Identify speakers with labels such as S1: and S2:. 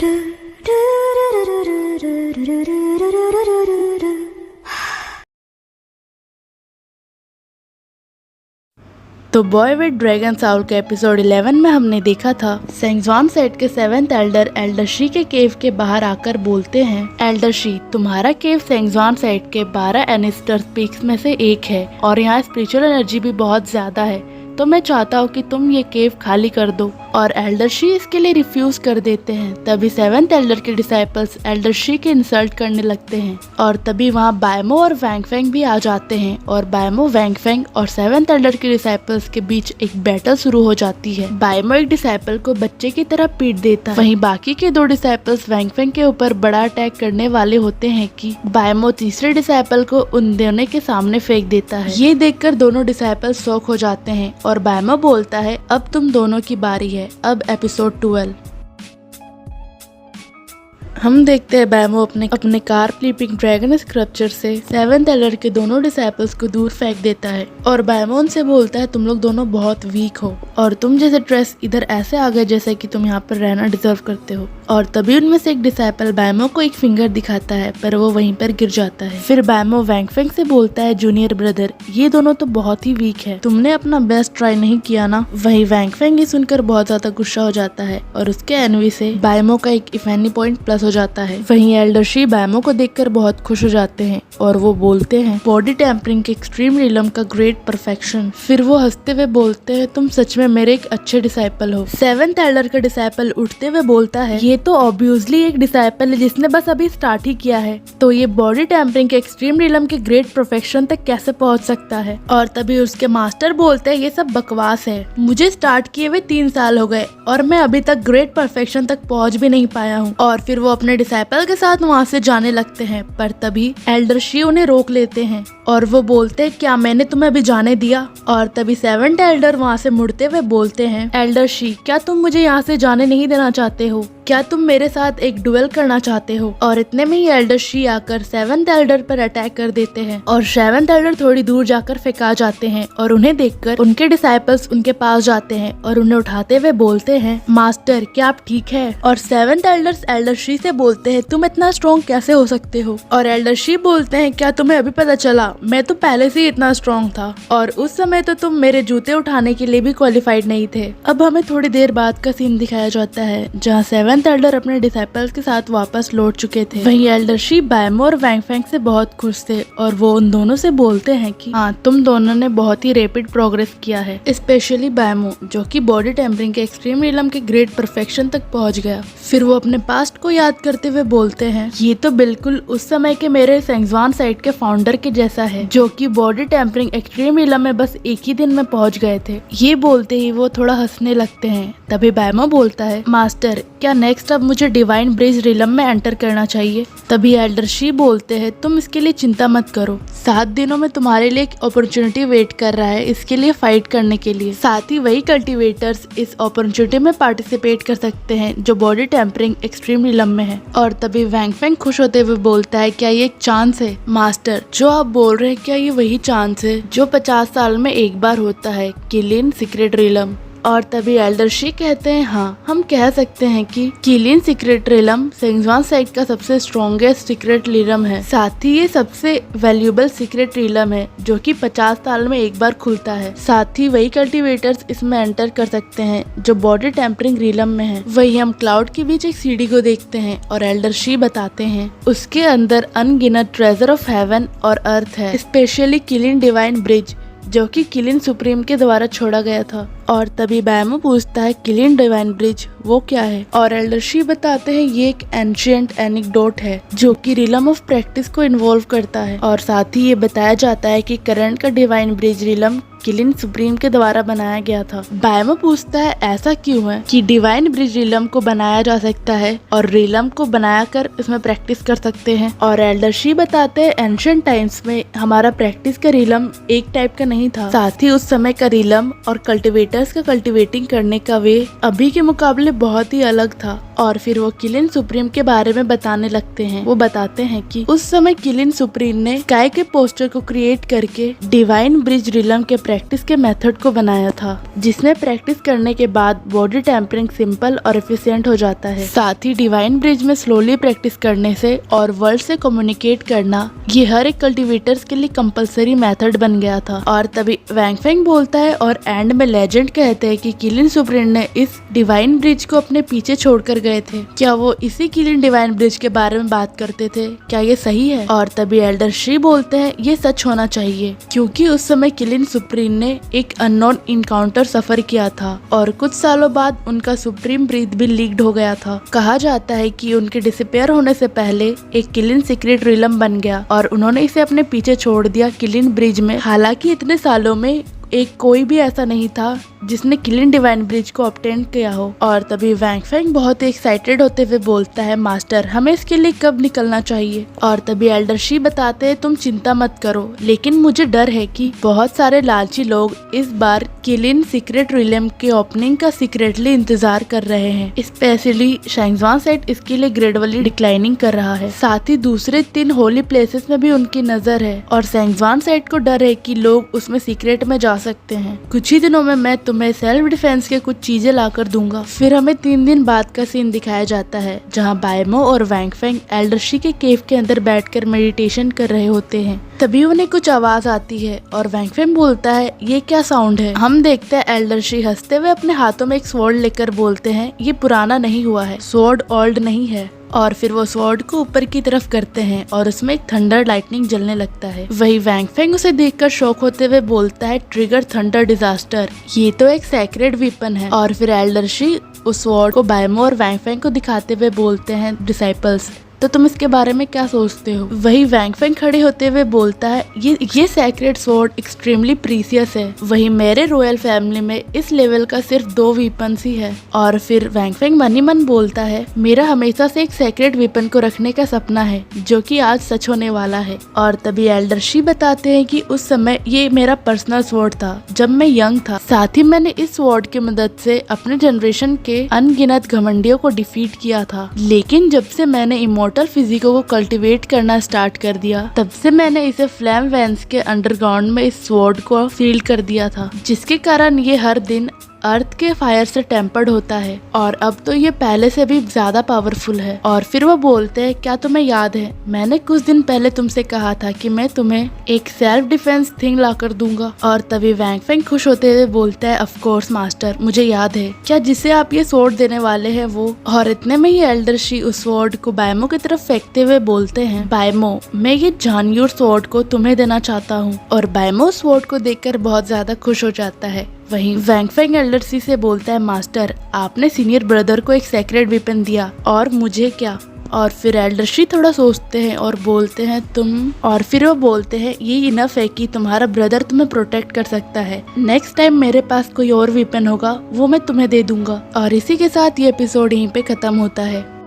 S1: तो boy with dragon Saul के episode 11 में हमने देखा था सेंगज्वान सेट के 7th एल्डर एल्डरशी के केव के बाहर आकर बोलते हैं, एल्डरशी तुम्हारा केव सेंगज्वान सेट के 12 एनिस्टर पीक्स में से एक है और यहाँ स्पिरिचुअल एनर्जी भी बहुत ज्यादा है, तो मैं चाहता हूँ कि तुम ये केव खाली कर दो। और एल्डरशी इसके लिए रिफ्यूज कर देते हैं। तभी 7th एल्डर के डिसाइपल्स एल्डरशी के इंसल्ट करने लगते हैं और तभी वहाँ बायमो और वैंगफेंग भी आ जाते हैं और बायमो, वैंगफेंग और 7th एल्डर के डिसाइपल्स के बीच एक बैटल शुरू हो जाती है। बायमो एक डिसाइपल को बच्चे की तरह पीट देता है, वहीं बाकी के 2 डिसाइपल्स वैंगफेंग के ऊपर बड़ा अटैक करने वाले होते हैं कि बायमो तीसरे डिसाइपल को उन दोनों के सामने फेंक देता है। ये देखकर दोनों डिसाइपल शॉक हो जाते हैं और बायमो बोलता है, अब तुम दोनों की बारी है। अब एपिसोड 12 हम देखते हैं बायमो अपने कार फ्लिपिंग ड्रैगन स्क्रप्चर से 7th एल्डर के दोनों डिसाइपल्स को दूर फेंक देता है और बायमो उनसे बोलता है, तुम लोग दोनों बहुत वीक हो और तुम जैसे ट्रेस इधर ऐसे आ गए जैसे कि तुम यहाँ पर रहना डिजर्व करते हो। और तभी उनमें से एक डिसाइपल बायमो को एक फिंगर दिखाता है पर वो वहीं पर गिर जाता है। फिर बायमो वैंगफेंग से बोलता है, जूनियर ब्रदर ये दोनों तो बहुत ही वीक है, तुमने अपना बेस्ट ट्राई नहीं किया ना। वही वैंगफेंग ये सुनकर बहुत ज्यादा गुस्सा हो जाता है और उसके एनवी से बायमो का एक इफेनी पॉइंट प्लस हो जाता है। वहीं एल्डरशी बायमो को देखकर बहुत खुश हो जाते हैं और वो बोलते हैं, बॉडी टेम्परिंग के एक्सट्रीम रिलम का ग्रेट परफेक्शन। फिर वो हंसते हुए बोलते हैं, तुम सच में मेरे एक अच्छे डिसाइपल हो। 7th एल्डर का डिसाइपल उठते हुए बोलता है, ये तो ऑब्वियसली एक डिसाइपल है जिसने बस अभी स्टार्ट ही किया है, तो ये बॉडी टेम्परिंग के एक्सट्रीम रिलम के ग्रेट परफेक्शन तक कैसे पहुंच सकता है। और तभी उसके मास्टर बोलते हैं, ये सब बकवास है, मुझे स्टार्ट किए हुए 3 साल हो गए और मैं अभी तक ग्रेट परफेक्शन तक पहुंच भी नहीं पाया हूँ। और फिर वो अपने डिसाइपल के साथ वहाँ से जाने लगते हैं पर तभी एल्डरशी उन्हें रोक लेते हैं और वो बोलते हैं, क्या मैंने तुम्हें अभी जाने दिया। और तभी 7th एल्डर वहाँ से मुड़ते हुए बोलते हैं, एल्डरशी क्या तुम मुझे यहाँ से जाने नहीं देना चाहते हो, क्या तुम मेरे साथ एक डुएल करना चाहते हो। और इतने में ही एल्डरशी आकर 7th एल्डर पर अटैक कर देते हैं और 7th एल्डर थोड़ी दूर जाकर फेंका जाते हैं और उन्हें देखकर उनके डिसाइपल्स उनके पास जाते हैं और उन्हें उठाते हुए बोलते हैं, मास्टर क्या आप ठीक है। और 7th एल्डर्स एल्डरशी से बोलते हैं, तुम इतना स्ट्रॉन्ग कैसे हो सकते हो। और एल्डरशी बोलते हैं, क्या तुम्हें अभी पता चला, मैं तो पहले से ही इतना स्ट्रॉन्ग था और उस समय तो तुम मेरे जूते उठाने के लिए भी क्वालिफाइड नहीं थे। अब हमें थोड़ी देर बाद का सीन दिखाया जाता है जहाँ 7th एल्डर अपने डिसाइपल्स के साथ वापस लौट चुके थे। वहीं एल्डरशी बायमो और वैंगफेंग से बहुत खुश थे और वो उन दोनों से बोलते हैं कि हाँ, तुम दोनों ने बहुत ही रैपिड प्रोग्रेस किया है, स्पेशली बायमो जो कि बॉडी टेम्परिंग के एक्सट्रीम रिलम के ग्रेट परफेक्शन तक पहुंच गया। फिर वो अपने पास्ट को याद करते हुए बोलते हैं, ये तो बिल्कुल उस समय के मेरे सेंगज्वान साइट के फाउंडर के जैसा है जो कि बॉडी टेम्परिंग एक्सट्रीम रिलम में बस एक ही दिन में पहुंच गए थे। ये बोलते ही वो थोड़ा हंसने लगते हैं। तभी बायमो बोलता है, मास्टर क्या नेक्स्ट अब मुझे डिवाइन ब्रिज रिलम में एंटर करना चाहिए। तभी एल्डरशी बोलते हैं, तुम इसके लिए चिंता मत करो, 7 दिनों में तुम्हारे लिए एक अपॉर्चुनिटी वेट कर रहा है इसके लिए फाइट करने के लिए। साथ ही वही कल्टिवेटर्स इस अपॉर्चुनिटी में पार्टिसिपेट कर सकते हैं जो बॉडी टेम्परिंग एक्सट्रीम रिलम में है। और तभी वैंगफेंग खुश होते हुए बोलता है, क्या ये एक चांस है मास्टर जो आप बोल रहे हैं, क्या ये वही चांस है जो 50 साल में एक बार होता है, किलिन सीक्रेट रिलम। और तभी एल्डरशी कहते हैं, हाँ हम कह सकते हैं कि किलिन सीक्रेट रिलम सेंगज्वान साइट का सबसे स्ट्रॉन्गेस्ट सीक्रेट रिलम है, साथ ही ये सबसे वैल्यूएबल सीक्रेट रिलम है जो कि 50 साल में एक बार खुलता है। साथ ही वही कल्टिवेटर्स इसमें एंटर कर सकते हैं जो बॉडी टेम्परिंग रिलम में है। वही हम क्लाउड के बीच एक सीढ़ी को देखते हैं और एल्डरशी बताते हैं उसके अंदर अनगिनत ट्रेजर ऑफ हेवन और अर्थ है, स्पेशली किलिन डिवाइन ब्रिज जो कि किलिन सुप्रीम के द्वारा छोड़ा गया था। और तभी बायमो पूछता है, किलिन डिवाइन ब्रिज वो क्या है। और एल्डरशी बताते हैं, ये एक एंशिएंट एनेक्डोट है जो कि रिलम ऑफ प्रैक्टिस को इन्वॉल्व करता है। और साथ ही ये बताया जाता है कि करंट का डिवाइन ब्रिज रिलम किलिन सुप्रीम के द्वारा बनाया गया था। बायमो पूछता है, ऐसा क्यों है कि डिवाइन ब्रिज रिलम को बनाया जा सकता है और रिलम को बनाया कर इसमें प्रैक्टिस कर सकते हैं। और एल्डरशी बताते हैं, एंशिएंट टाइम्स में हमारा प्रैक्टिस का रिलम एक टाइप का नहीं था, साथ ही उस समय का रिलम और कल्टिवेटर्स का कल्टिवेटिंग करने का वे अभी के मुकाबले बहुत ही अलग था। और फिर वो किलिन सुप्रीम के बारे में बताने लगते हैं। वो बताते हैं कि उस समय किलिन सुप्रीम ने स्काई के पोस्टर को क्रिएट करके डिवाइन ब्रिज रिलम के प्रैक्टिस के मेथड को बनाया था, जिसमें प्रैक्टिस करने के बाद बॉडी टेम्परिंग सिंपल और एफिशिएंट हो जाता है। साथ ही डिवाइन ब्रिज में स्लोली प्रैक्टिस करने से और वर्ल्ड से कम्युनिकेट करना ये हर एक कल्टिवेटर्स के लिए कंपलसरी मेथड बन गया था। और तभी वैंग फेंग बोलता है और एंड में लेजेंड कहते हैं कि किलिन सुप्रीम ने इस डिवाइन ब्रिज को अपने पीछे छोड़कर गए थे। क्या वो इसी किलिन डिवाइन ब्रिज के बारे में बात करते थे? क्या ये सही है? और तभी एल्डर शी बोलते हैं ये सच होना चाहिए, क्योंकि उस समय किलिन सुप्रीम ने एक अननोन इनकाउंटर सफर किया था और कुछ सालों बाद उनका सुप्रीम ब्रीथ भी लीक्ड हो गया था। कहा जाता है कि उनके डिसअपियर होने से पहले एक किलिन सीक्रेट रिलम बन गया और उन्होंने इसे अपने पीछे छोड़ दिया किलिन ब्रिज में। हालांकि इतने सालों में एक कोई भी ऐसा नहीं था जिसने किलिन डिवाइन ब्रिज को ऑब्टेन किया हो। और तभी वैंग फेंग बहुत ही एक्साइटेड होते हुए बोलता है, मास्टर हमें इसके लिए कब निकलना चाहिए? और तभी एल्डर शी बताते हैं, तुम चिंता मत करो, लेकिन मुझे डर है कि बहुत सारे लालची लोग इस बार किलिन सीक्रेट रिलम के ओपनिंग का सीक्रेटली इंतजार कर रहे हैं। स्पेशली शैंगजुआन साइट इसके लिए ग्रेजुअली डिक्लाइनिंग कर रहा है। साथ ही दूसरे 3 होली प्लेसेस में भी उनकी नजर है और शैंगजुआन साइट को डर है कि लोग उसमें सीक्रेट में जा सकते हैं। कुछ ही दिनों में मैं तुम्हें सेल्फ डिफेंस के कुछ चीजें लाकर दूंगा। फिर हमें 3 दिन बाद का सीन दिखाया जाता है, जहां बायमो और वैंग फेंग एल्डर शी के केव के अंदर बैठकर मेडिटेशन कर रहे होते हैं। तभी उन्हें कुछ आवाज आती है और वैंग फेंग बोलता है, ये क्या साउंड है? हम देखते हैं एल्डर शी हंसते हुए अपने हाथों में एक स्वॉर्ड लेकर बोलते हैं, ये पुराना नहीं हुआ है, स्वॉर्ड ओल्ड नहीं है। और फिर वो स्वॉर्ड को ऊपर की तरफ करते हैं और उसमें एक थंडर लाइटनिंग जलने लगता है। वही वैंग फेंग उसे देखकर शॉक होते हुए बोलता है, ट्रिगर थंडर डिजास्टर, ये तो एक सैक्रेड वेपन है। और फिर एल्डर शी उस स्वॉर्ड को बायमो और वैंग फेंग को दिखाते हुए बोलते हैं, डिसाइपल्स, तो तुम इसके बारे में क्या सोचते हो? वही वैंग फेंग खड़े होते हुए बोलता है, ये सैक्रेड स्वॉर्ड एक्सट्रीमली प्रीसियस है। वही मेरे रॉयल फैमिली में इस लेवल का सिर्फ 2 वेपन्स ही है। और फिर वैंग फेंग मन ही मन बोलता है, मेरा हमेशा से एक सैक्रेड वेपन को रखने का सपना है, जो कि आज सच होने वाला है। और तभी एल्डर शी बताते हैं कि उस समय ये मेरा पर्सनल स्वॉर्ड था जब मैं यंग था। साथ ही मैंने इस स्वॉर्ड की मदद से अपने जनरेशन के अनगिनत घमंडियों को डिफीट किया था। लेकिन जब से मैंने इमोर्टल फिजिको को कल्टीवेट करना स्टार्ट कर दिया, तब से मैंने इसे फ्लैम वेंस के अंडरग्राउंड में इस स्वॉर्ड को सील कर दिया था, जिसके कारण ये हर दिन अर्थ के फायर से टेम्पर्ड होता है और अब तो ये पहले से भी ज्यादा पावरफुल है। और फिर वो बोलते हैं, क्या तुम्हें याद है मैंने कुछ दिन पहले तुमसे कहा था कि मैं तुम्हें एक सेल्फ डिफेंस थिंग ला कर दूंगा? और तभी वैंग फेंग खुश होते हुए बोलता है, ऑफ कोर्स मास्टर, मुझे याद है। क्या जिसे आप ये स्वॉर्ड देने वाले हैं वो? और इतने में ही एल्डर शी उस स्वॉर्ड को बायमो की तरफ फेंकते हुए बोलते हैं, बायमो, मैं ये जानयूर स्वॉर्ड को तुम्हें देना चाहता हूँ। और बायमो स्वॉर्ड को देखकर बहुत ज्यादा खुश हो जाता है। वहीं वैंग फेंग एल्डर सी से बोलता है, मास्टर, आपने सीनियर ब्रदर को एक सेक्रेट वेपन दिया और मुझे क्या? और फिर एल्डर शी थोड़ा सोचते हैं और बोलते हैं, तुम? और फिर वो बोलते हैं, ये इनफ है कि तुम्हारा ब्रदर तुम्हें प्रोटेक्ट कर सकता है। नेक्स्ट टाइम मेरे पास कोई और वेपन होगा वो मैं तुम्हें दे दूंगा। और इसी के साथ ये एपिसोड यहीं पे खत्म होता है।